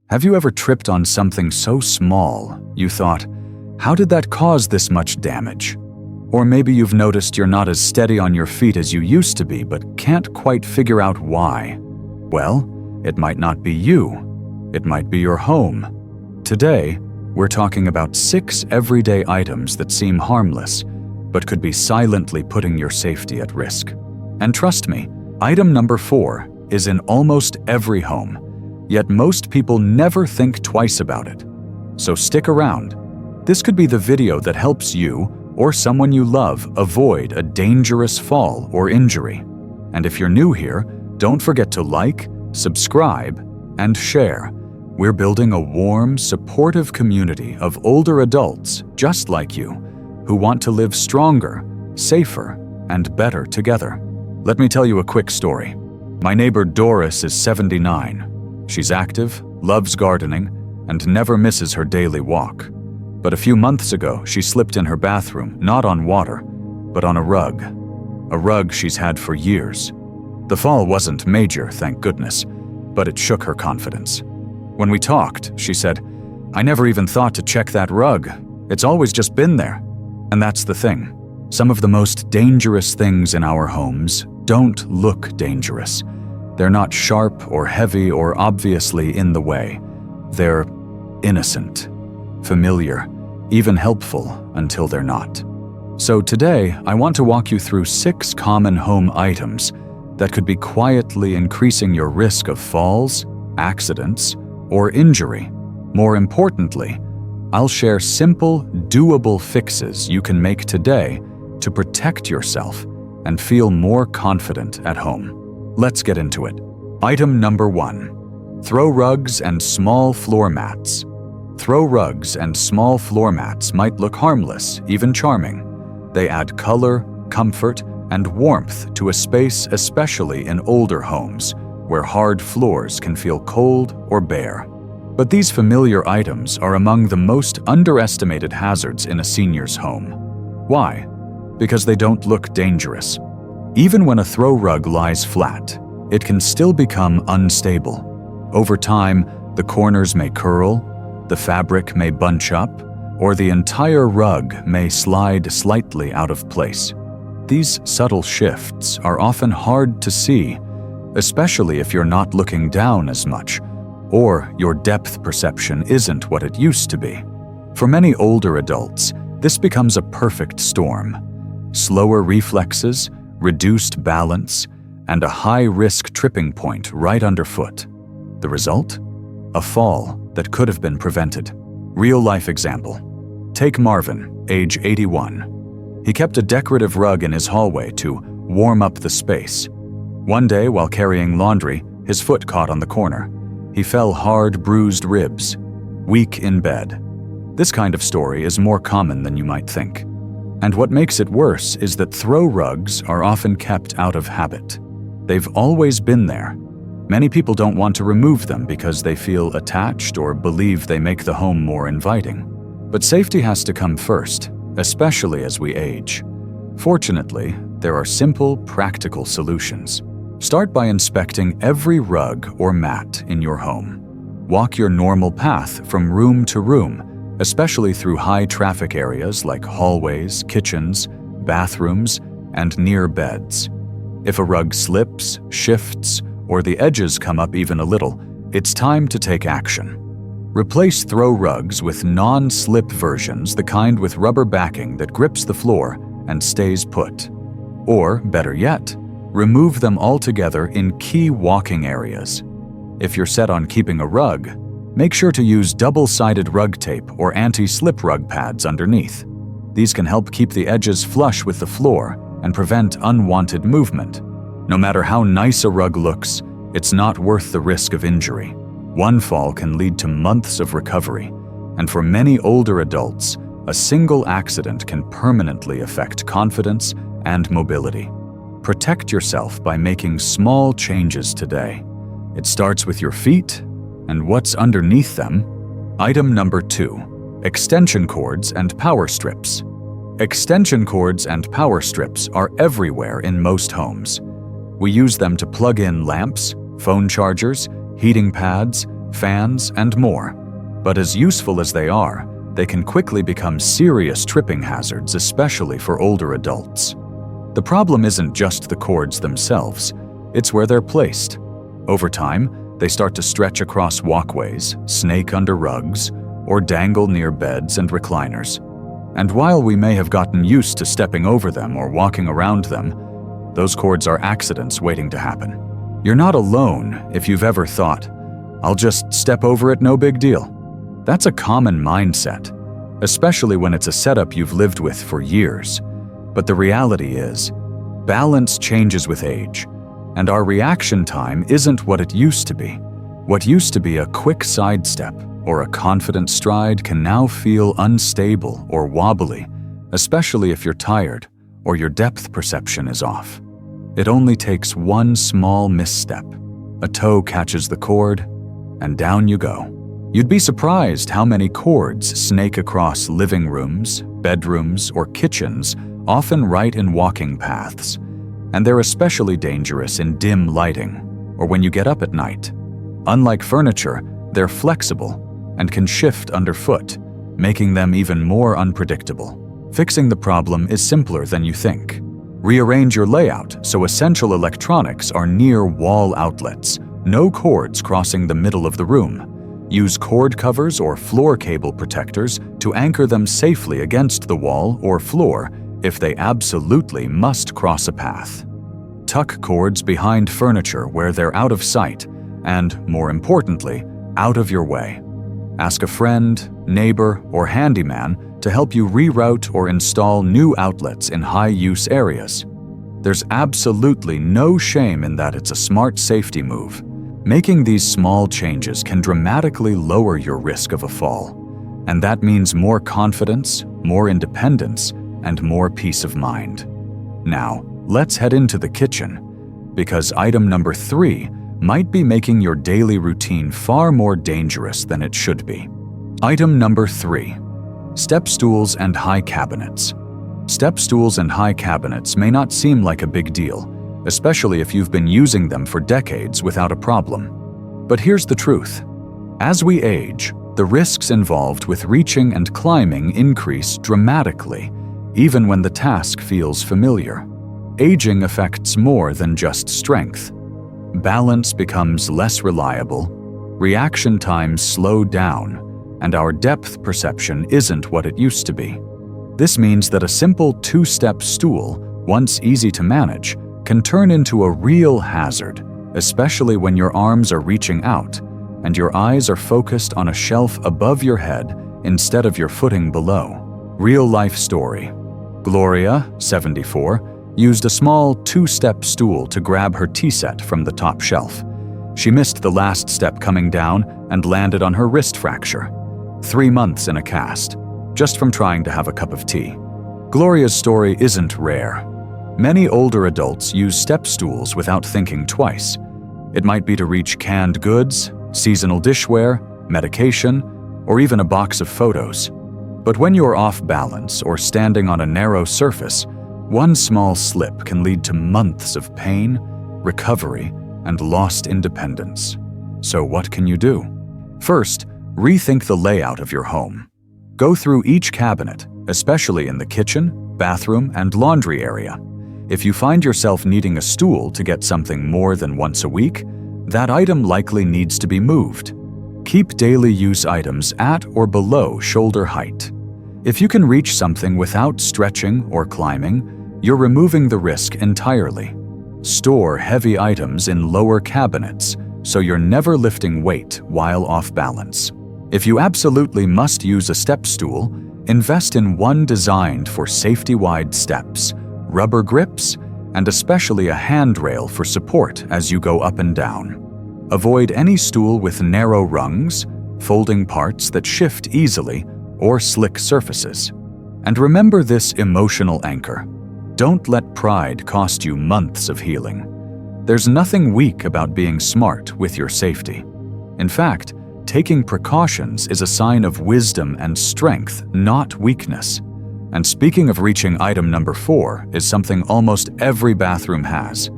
Have you ever tripped on something so small you thought, how did that cause this much damage? Or maybe you've noticed you're not as steady on your feet as you used to be but can't quite figure out why. Well, it might not be you. It might be your home. Today, we're talking about 6 everyday items that seem harmless, but could be silently putting your safety at risk. And trust me, item number 4 is in almost every home, yet most people never think twice about it. So stick around. This could be the video that helps you or someone you love avoid a dangerous fall or injury. And if you're new here, don't forget to like, subscribe, and share. We're building a warm, supportive community of older adults just like you who want to live stronger, safer, and better together. Let me tell you a quick story. My neighbor Doris is 79. She's active, loves gardening, and never misses her daily walk. But a few months ago, she slipped in her bathroom, not on water, but on a rug she's had for years. The fall wasn't major, thank goodness, but it shook her confidence. When we talked, she said, "I never even thought to check that rug. It's always just been there." And that's the thing. Some of the most dangerous things in our homes don't look dangerous. They're not sharp or heavy or obviously in the way. They're innocent, familiar, even helpful until they're not. So today, I want to walk you through 6 common home items that could be quietly increasing your risk of falls, accidents, or injury. More importantly, I'll share simple, doable fixes you can make today to protect yourself and feel more confident at home. Let's get into it. Item number 1. Throw rugs and small floor mats. Throw rugs and small floor mats might look harmless, even charming. They add color, comfort, and warmth to a space, especially in older homes, where hard floors can feel cold or bare. But these familiar items are among the most underestimated hazards in a senior's home. Why? Because they don't look dangerous. Even when a throw rug lies flat, it can still become unstable. Over time, the corners may curl, the fabric may bunch up, or the entire rug may slide slightly out of place. These subtle shifts are often hard to see, especially if you're not looking down as much, or your depth perception isn't what it used to be. For many older adults, this becomes a perfect storm. Slower reflexes, reduced balance, and a high-risk tripping point right underfoot. The result? A fall that could have been prevented. Real-life example. Take Marvin, age 81. He kept a decorative rug in his hallway to warm up the space. One day, while carrying laundry, his foot caught on the corner. He fell hard, bruised ribs, weak in bed. This kind of story is more common than you might think. And what makes it worse is that throw rugs are often kept out of habit. They've always been there. Many people don't want to remove them because they feel attached or believe they make the home more inviting. But safety has to come first, especially as we age. Fortunately, there are simple, practical solutions. Start by inspecting every rug or mat in your home. Walk your normal path from room to room, especially through high-traffic areas like hallways, kitchens, bathrooms, and near beds. If a rug slips, shifts, or the edges come up even a little, it's time to take action. Replace throw rugs with non-slip versions, the kind with rubber backing that grips the floor and stays put. Or, better yet, remove them altogether in key walking areas. If you're set on keeping a rug, make sure to use double-sided rug tape or anti-slip rug pads underneath. These can help keep the edges flush with the floor and prevent unwanted movement. No matter how nice a rug looks, it's not worth the risk of injury. One fall can lead to months of recovery, and for many older adults, a single accident can permanently affect confidence and mobility. Protect yourself by making small changes today. It starts with your feet and what's underneath them. Item number 2. Extension cords and power strips. Extension cords and power strips are everywhere in most homes. We use them to plug in lamps, phone chargers, heating pads, fans, and more. But as useful as they are, they can quickly become serious tripping hazards, especially for older adults. The problem isn't just the cords themselves, it's where they're placed. Over time, they start to stretch across walkways, snake under rugs, or dangle near beds and recliners. And while we may have gotten used to stepping over them or walking around them, those cords are accidents waiting to happen. You're not alone if you've ever thought, "I'll just step over it, no big deal." That's a common mindset, especially when it's a setup you've lived with for years. But the reality is, balance changes with age, and our reaction time isn't what it used to be. What used to be a quick sidestep or a confident stride can now feel unstable or wobbly, especially if you're tired or your depth perception is off. It only takes one small misstep. A toe catches the cord, and down you go. You'd be surprised how many cords snake across living rooms, bedrooms, or kitchens, often right in walking paths. And they're especially dangerous in dim lighting or when you get up at night. Unlike furniture, they're flexible and can shift underfoot, making them even more unpredictable. Fixing the problem is simpler than you think. Rearrange your layout so essential electronics are near wall outlets, no cords crossing the middle of the room. Use cord covers or floor cable protectors to anchor them safely against the wall or floor if they absolutely must cross a path. Tuck cords behind furniture where they're out of sight and, more importantly, out of your way. Ask a friend, neighbor, or handyman to help you reroute or install new outlets in high-use areas. There's absolutely no shame in that. It's a smart safety move. Making these small changes can dramatically lower your risk of a fall, and that means more confidence, more independence, and more peace of mind. Now, let's head into the kitchen, because item number 3 might be making your daily routine far more dangerous than it should be. Item number 3. Step stools and high cabinets. Step stools and high cabinets may not seem like a big deal, especially if you've been using them for decades without a problem. But here's the truth. As we age, the risks involved with reaching and climbing increase dramatically, even when the task feels familiar. Aging affects more than just strength. Balance becomes less reliable, reaction times slow down, and our depth perception isn't what it used to be. This means that a simple 2-step stool, once easy to manage, can turn into a real hazard, especially when your arms are reaching out and your eyes are focused on a shelf above your head instead of your footing below. Real-life story. Gloria, 74, used a small 2-step stool to grab her tea set from the top shelf. She missed the last step coming down and landed on her wrist fracture. 3 months in a cast, just from trying to have a cup of tea. Gloria's story isn't rare. Many older adults use step stools without thinking twice. It might be to reach canned goods, seasonal dishware, medication, or even a box of photos. But when you're off balance or standing on a narrow surface, one small slip can lead to months of pain, recovery, and lost independence. So what can you do? First, rethink the layout of your home. Go through each cabinet, especially in the kitchen, bathroom, and laundry area. If you find yourself needing a stool to get something more than once a week, that item likely needs to be moved. Keep daily use items at or below shoulder height. If you can reach something without stretching or climbing, you're removing the risk entirely. Store heavy items in lower cabinets so you're never lifting weight while off balance. If you absolutely must use a step stool, invest in one designed for safety-wide steps, rubber grips, and especially a handrail for support as you go up and down. Avoid any stool with narrow rungs, folding parts that shift easily, or slick surfaces. And remember this emotional anchor. Don't let pride cost you months of healing. There's nothing weak about being smart with your safety. In fact, taking precautions is a sign of wisdom and strength, not weakness. And speaking of reaching item number 4 is something almost every bathroom has,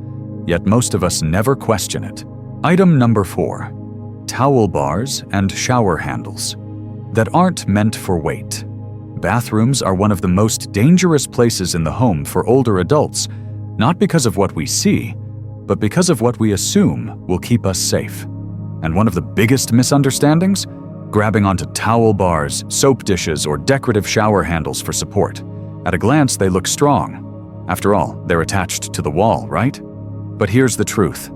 yet most of us never question it. Item number 4. towel bars and shower handles that aren't meant for weight. Bathrooms are one of the most dangerous places in the home for older adults, not because of what we see, but because of what we assume will keep us safe. And one of the biggest misunderstandings? Grabbing onto towel bars, soap dishes, or decorative shower handles for support. At a glance, they look strong. After all, they're attached to the wall, right? But here's the truth.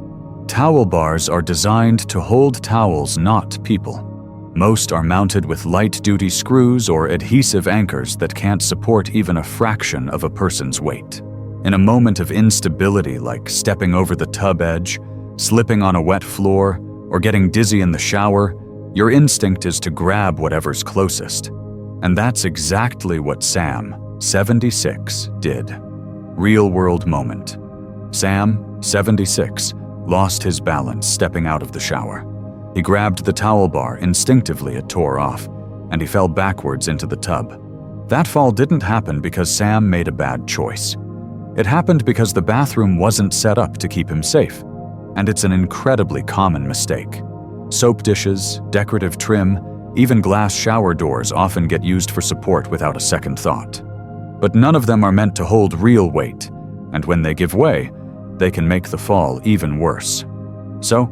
Towel bars are designed to hold towels, not people. Most are mounted with light-duty screws or adhesive anchors that can't support even a fraction of a person's weight. In a moment of instability like stepping over the tub edge, slipping on a wet floor, or getting dizzy in the shower, your instinct is to grab whatever's closest. And that's exactly what Sam, 76, did. Real-world moment. Sam, 76, lost his balance stepping out of the shower. He grabbed the towel bar. Instinctively, it tore off, and he fell backwards into the tub. That fall didn't happen because Sam made a bad choice. It happened because the bathroom wasn't set up to keep him safe, and it's an incredibly common mistake. Soap dishes, decorative trim, even glass shower doors often get used for support without a second thought. But none of them are meant to hold real weight, and when they give way, they can make the fall even worse. So,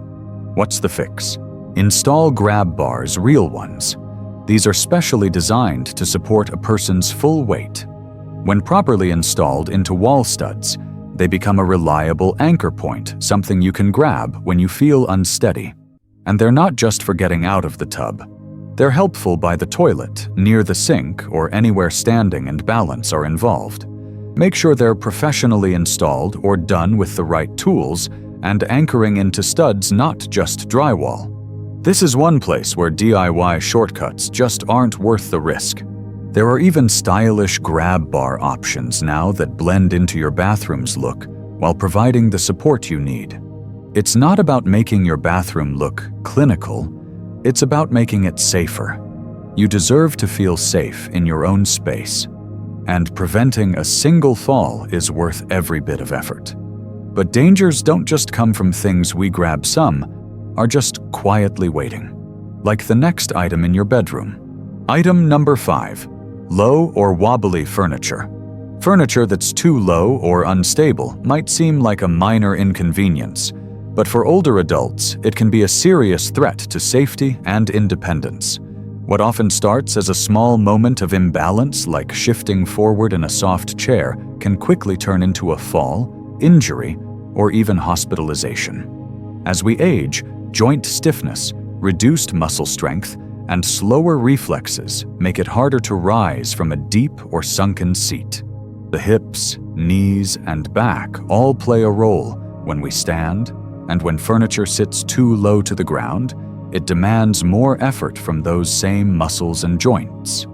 what's the fix? Install grab bars, real ones. These are specially designed to support a person's full weight. When properly installed into wall studs, they become a reliable anchor point, something you can grab when you feel unsteady. And they're not just for getting out of the tub. They're helpful by the toilet, near the sink, or anywhere standing and balance are involved. Make sure they're professionally installed or done with the right tools and anchoring into studs, not just drywall. This is one place where DIY shortcuts just aren't worth the risk. There are even stylish grab bar options now that blend into your bathroom's look while providing the support you need. It's not about making your bathroom look clinical, it's about making it safer. You deserve to feel safe in your own space, and preventing a single fall is worth every bit of effort. But dangers don't just come from things we grab. Some are just quietly waiting, like the next item in your bedroom. Item number 5, low or wobbly furniture. Furniture that's too low or unstable might seem like a minor inconvenience, but for older adults, it can be a serious threat to safety and independence. What often starts as a small moment of imbalance, like shifting forward in a soft chair, can quickly turn into a fall, injury, or even hospitalization. As we age, joint stiffness, reduced muscle strength, and slower reflexes make it harder to rise from a deep or sunken seat. The hips, knees, and back all play a role when we stand, and when furniture sits too low to the ground, it demands more effort from those same muscles and joints.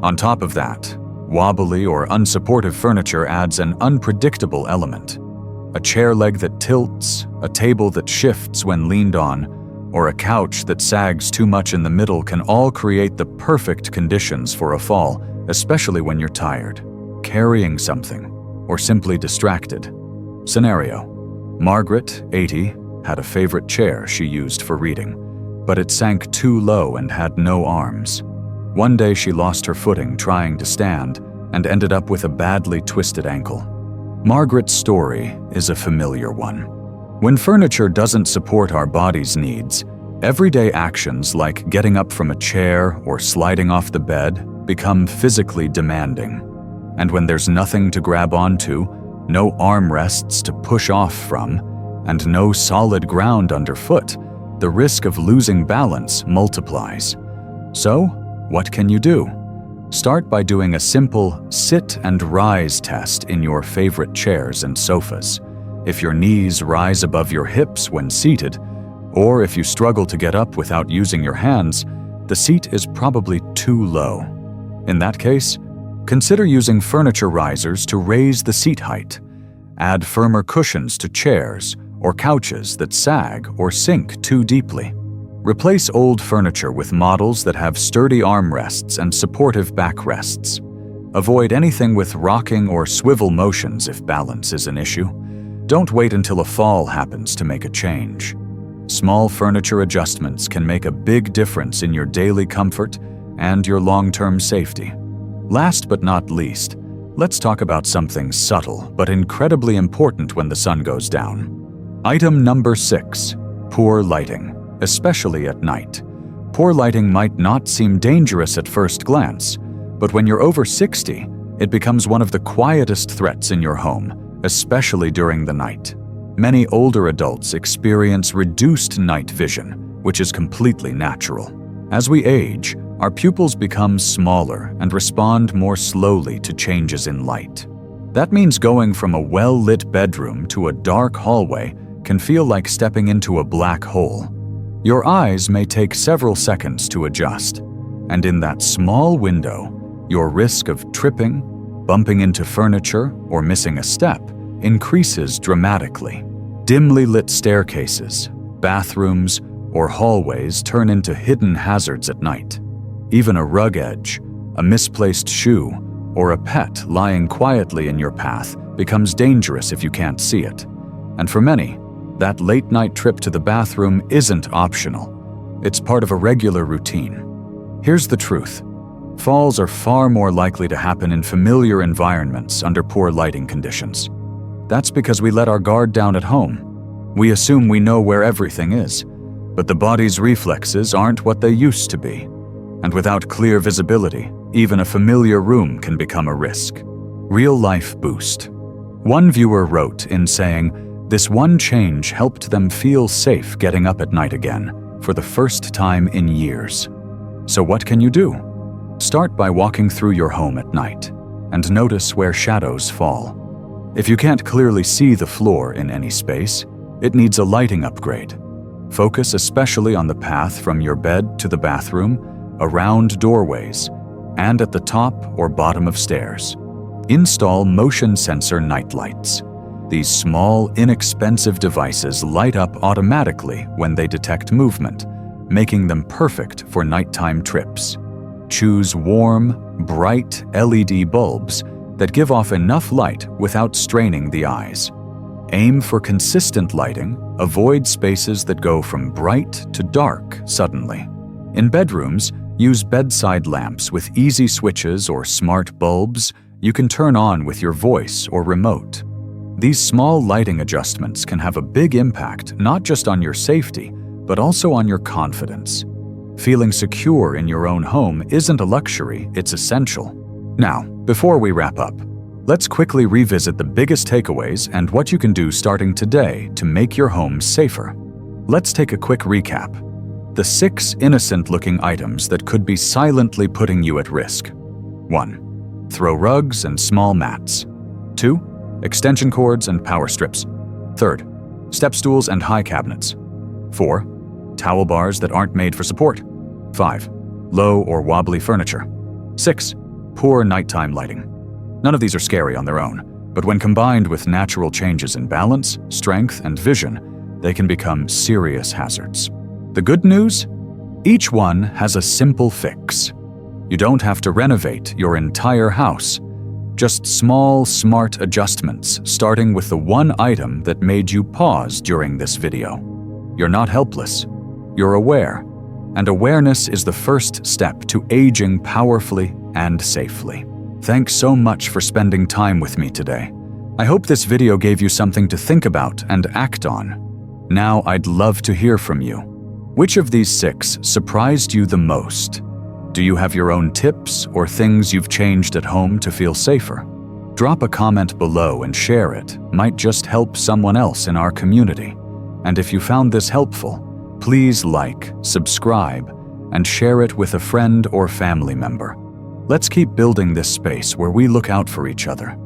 On top of that, wobbly or unsupportive furniture adds an unpredictable element. A chair leg that tilts, a table that shifts when leaned on, or a couch that sags too much in the middle can all create the perfect conditions for a fall, especially when you're tired, carrying something, or simply distracted. Scenario: Margaret, 80, had a favorite chair she used for reading, but it sank too low and had no arms. One day she lost her footing trying to stand and ended up with a badly twisted ankle. Margaret's story is a familiar one. When furniture doesn't support our body's needs, everyday actions like getting up from a chair or sliding off the bed become physically demanding. And when there's nothing to grab onto, no armrests to push off from, and no solid ground underfoot, the risk of losing balance multiplies. So, what can you do? Start by doing a simple sit and rise test in your favorite chairs and sofas. If your knees rise above your hips when seated, or if you struggle to get up without using your hands, the seat is probably too low. In that case, consider using furniture risers to raise the seat height. Add firmer cushions to chairs or couches that sag or sink too deeply. Replace old furniture with models that have sturdy armrests and supportive backrests. Avoid anything with rocking or swivel motions if balance is an issue. Don't wait until a fall happens to make a change. Small furniture adjustments can make a big difference in your daily comfort and your long-term safety. Last but not least, let's talk about something subtle but incredibly important when the sun goes down. Item number 6, poor lighting, especially at night. Poor lighting might not seem dangerous at first glance, but when you're over 60, it becomes one of the quietest threats in your home, especially during the night. Many older adults experience reduced night vision, which is completely natural. As we age, our pupils become smaller and respond more slowly to changes in light. That means going from a well-lit bedroom to a dark hallway can feel like stepping into a black hole. Your eyes may take several seconds to adjust, and in that small window, your risk of tripping, bumping into furniture, or missing a step increases dramatically. Dimly lit staircases, bathrooms, or hallways turn into hidden hazards at night. Even a rug edge, a misplaced shoe, or a pet lying quietly in your path becomes dangerous if you can't see it. And for many, that late-night trip to the bathroom isn't optional. It's part of a regular routine. Here's the truth. Falls are far more likely to happen in familiar environments under poor lighting conditions. That's because we let our guard down at home. We assume we know where everything is, but the body's reflexes aren't what they used to be. And without clear visibility, even a familiar room can become a risk. Real-life boost. One viewer wrote in saying, "This one change helped them feel safe getting up at night again, for the first time in years." So what can you do? Start by walking through your home at night, and notice where shadows fall. If you can't clearly see the floor in any space, it needs a lighting upgrade. Focus especially on the path from your bed to the bathroom, around doorways, and at the top or bottom of stairs. Install motion sensor nightlights. These small, inexpensive devices light up automatically when they detect movement, making them perfect for nighttime trips. Choose warm, bright LED bulbs that give off enough light without straining the eyes. Aim for consistent lighting, avoid spaces that go from bright to dark suddenly. In bedrooms, use bedside lamps with easy switches or smart bulbs you can turn on with your voice or remote. These small lighting adjustments can have a big impact not just on your safety, but also on your confidence. Feeling secure in your own home isn't a luxury, it's essential. Now, before we wrap up, let's quickly revisit the biggest takeaways and what you can do starting today to make your home safer. Let's take a quick recap. The 6 innocent-looking items that could be silently putting you at risk. 1. Throw rugs and small mats. 2. Extension cords and power strips. 3. Step stools and high cabinets. 4. Towel bars that aren't made for support. 5. Low or wobbly furniture. 6. Poor nighttime lighting. None of these are scary on their own, but when combined with natural changes in balance, strength, and vision, they can become serious hazards. The good news? Each one has a simple fix. You don't have to renovate your entire house. Just small, smart adjustments, starting with the one item that made you pause during this video. You're not helpless. You're aware. And awareness is the first step to aging powerfully and safely. Thanks so much for spending time with me today. I hope this video gave you something to think about and act on. Now I'd love to hear from you. Which of these 6 surprised you the most? Do you have your own tips or things you've changed at home to feel safer? Drop a comment below and share it. Might just help someone else in our community. And if you found this helpful, please like, subscribe, and share it with a friend or family member. Let's keep building this space where we look out for each other.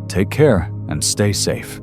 Take care and stay safe.